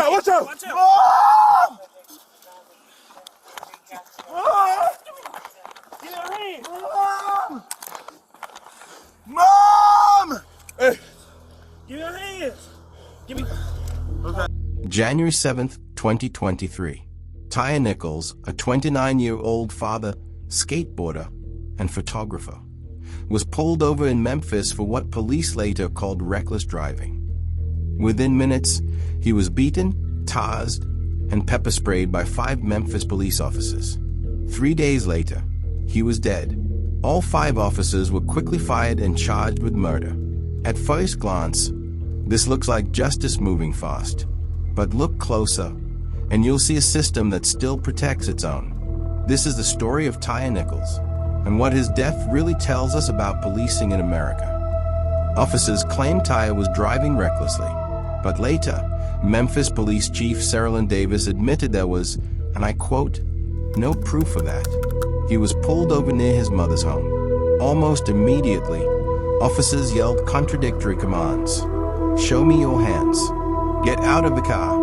out, watch out! Watch out! Get your hands! Mom! Hey. Give me your hands! Give me... Okay. January 7th, 2023. Tyre Nichols, a 29-year-old father, skateboarder, and photographer, was pulled over in Memphis for what police later called reckless driving. Within minutes, he was beaten, tasered, and pepper sprayed by 5 Memphis police officers. 3 days later, he was dead. All 5 officers were quickly fired and charged with murder. At first glance, this looks like justice moving fast. But look closer, and you'll see a system that still protects its own. This is the story of Tyre Nichols, and what his death really tells us about policing in America. Officers claimed Tyre was driving recklessly, but later, Memphis Police Chief Cerelyn Davis admitted there was, and I quote, "no proof of that." He was pulled over near his mother's home. Almost immediately, officers yelled contradictory commands. "Show me your hands. Get out of the car.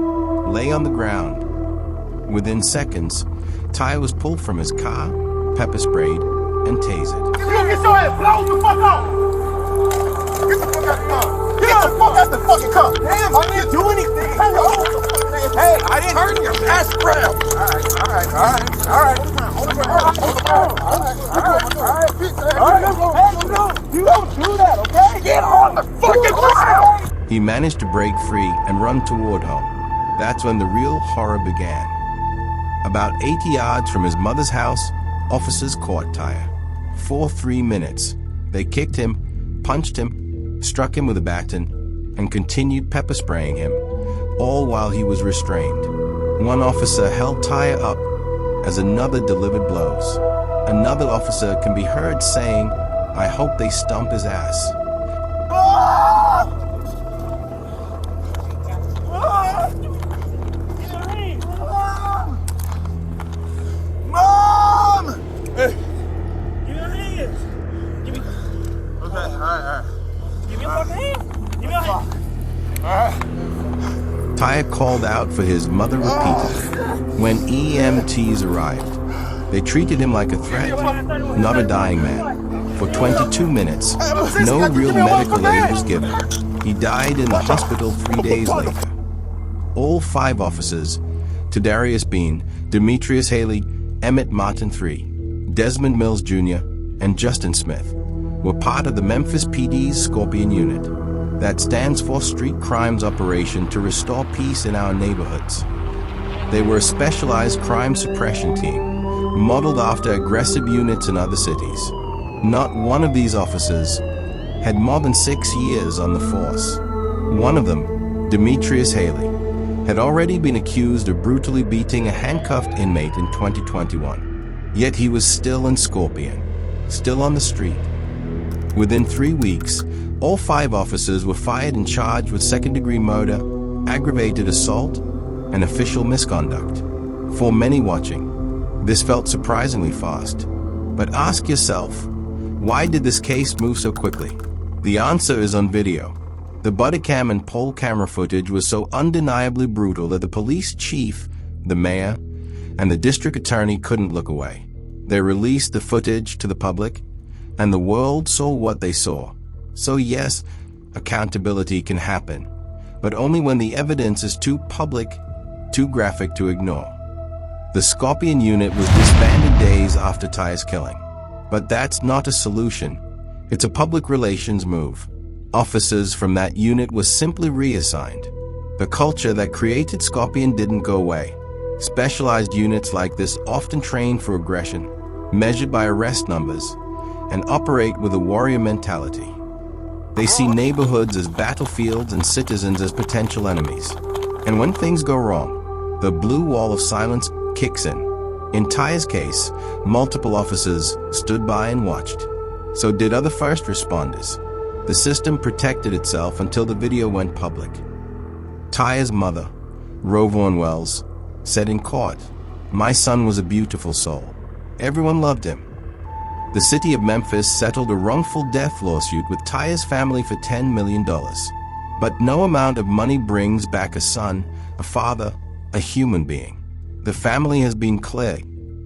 Lay on the ground." Within seconds, Tyre was pulled from his car, pepper sprayed, and tasered. Get your ass, blow the fuck off! Get the fuck out the car! Get the fuck out the fucking car! Damn, I didn't do anything! Hey, I didn't hurt you! Ass brown! Alright. You don't do that, okay? Get on the fucking ground! He managed to break free and run toward home. That's when the real horror began. About 80 yards from his mother's house, officers caught Tyre. For 3 minutes, they kicked him, punched him, struck him with a baton, and continued pepper spraying him, all while he was restrained. One officer held Tyre up as another delivered blows. Another officer can be heard saying, "I hope they stomp his ass." Mom! Hey. Give me your hands! Give me... Okay, alright. Give me your fucking hands! Give me your hands! Alright. Tyre called out for his mother repeatedly. When EMTs arrived, they treated him like a threat, not a dying man. For 22 minutes, no real medical aid was given. He died in the hospital 3 days later. All 5 officers, Tadarius Bean, Demetrius Haley, Emmett Martin III, Desmond Mills Jr., and Justin Smith, were part of the Memphis PD's Scorpion Unit. That stands for Street Crimes Operation to restore peace in our neighborhoods. They were a specialized crime suppression team, modeled after aggressive units in other cities. Not one of these officers had more than 6 years on the force. One of them, Demetrius Haley, had already been accused of brutally beating a handcuffed inmate in 2021. Yet he was still in Scorpion, still on the street. Within 3 weeks, all 5 officers were fired and charged with second-degree murder, aggravated assault, and official misconduct. For many watching, this felt surprisingly fast. But ask yourself, why did this case move so quickly? The answer is on video. The body cam and poll camera footage was so undeniably brutal that the police chief, the mayor, and the district attorney couldn't look away. They released the footage to the public, and the world saw what they saw. So yes, accountability can happen, but only when the evidence is too public, too graphic to ignore. The Scorpion Unit was disbanded days after Tyre's killing. But that's not a solution. It's a public relations move. Officers from that unit were simply reassigned. The culture that created Scorpion didn't go away. Specialized units like this often train for aggression, measured by arrest numbers, and operate with a warrior mentality. They see neighborhoods as battlefields and citizens as potential enemies. And when things go wrong, the blue wall of silence kicks in. In Tyre's case, multiple officers stood by and watched. So did other first responders. The system protected itself until the video went public. Tyre's mother, Rovon Wells, said in court, "My son was a beautiful soul. Everyone loved him." The city of Memphis settled a wrongful death lawsuit with Tyre's family for $10 million. But no amount of money brings back a son a father, a human being. The family has been clear.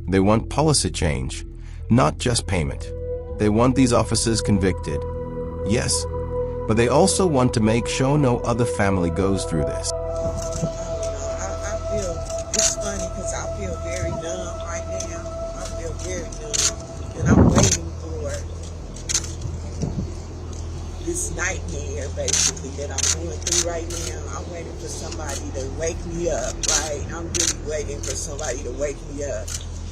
They want policy change, not just payment. They want these officers convicted, yes, but they also want to make sure no other family goes through this. I feel, it's funny because I feel very numb right now. I feel very numb. And I'm waiting for this nightmare, basically, that I'm going through right now. I'm waiting for somebody to wake me up, right? I'm really waiting for somebody to wake me up.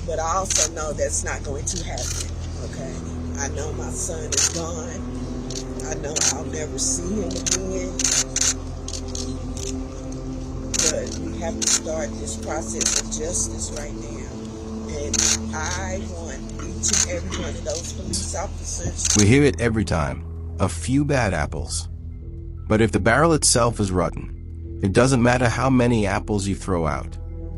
But I also know that's not going to happen, okay? I know my son is gone. I know I'll never see him again. But we have to start this process of justice right now. And I want each and every one of those police officers. We hear it every time. A few bad apples. But if the barrel itself is rotten, it doesn't matter how many apples you throw out.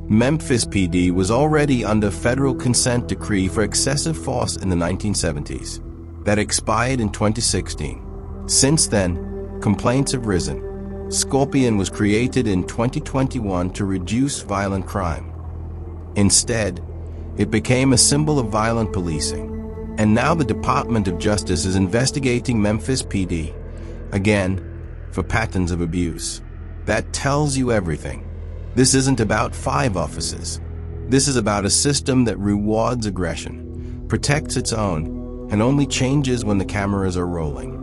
Memphis PD was already under federal consent decree for excessive force in the 1970s. That expired in 2016. Since then, complaints have risen. Scorpion was created in 2021 to reduce violent crime. Instead, it became a symbol of violent policing. And now the Department of Justice is investigating Memphis PD, again, for patterns of abuse. That tells you everything. This isn't about 5 officers. This is about a system that rewards aggression, protects its own, and only changes when the cameras are rolling.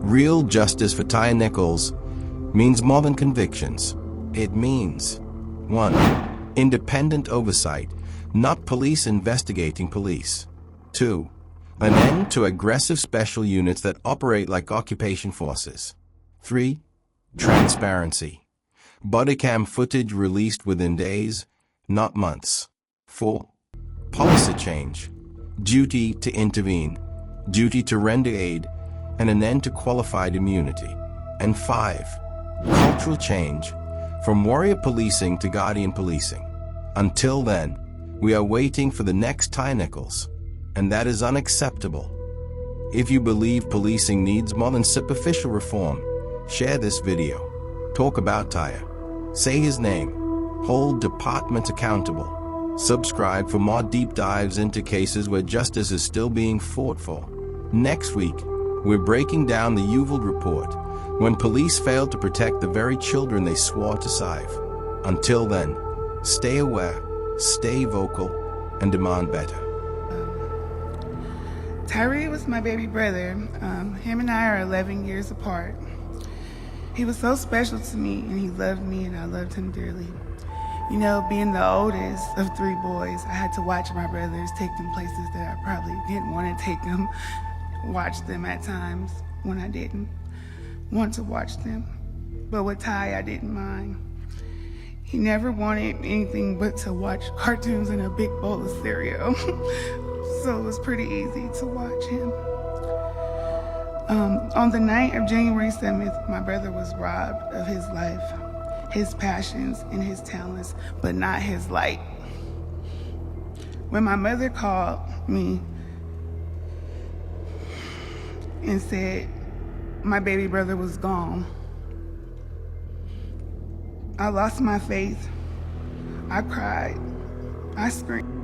Real justice for Tyre Nichols means more than convictions. It means 1. Independent oversight, not police investigating police. 2. An end to aggressive special units that operate like occupation forces. 3. Transparency. Bodycam footage released within days, not months. 4. Policy change. Duty to intervene, duty to render aid, and an end to qualified immunity. And 5. Cultural change, from warrior policing to guardian policing. Until then, we are waiting for the next Tyre Nichols, and that is unacceptable. If you believe policing needs more than superficial reform, share this video. Talk about Tyre. Say his name. Hold departments accountable. Subscribe for more deep dives into cases where justice is still being fought for. Next week, we're breaking down the Uvalde report, when police failed to protect the very children they swore to save. Until then, stay aware, stay vocal, and demand better. Tyre was my baby brother. Him and I are 11 years apart. He was so special to me, and he loved me, and I loved him dearly. You know, being the oldest of 3 boys, I had to watch my brothers take them places that I probably didn't want to take them, watch them at times when I didn't want to watch them. But with Ty, I didn't mind. He never wanted anything but to watch cartoons in a big bowl of cereal. So it was pretty easy to watch him. On the night of January 7th, my brother was robbed of his life, his passions, and his talents, but not his light. When my mother called me and said my baby brother was gone, I lost my faith. I cried. I screamed.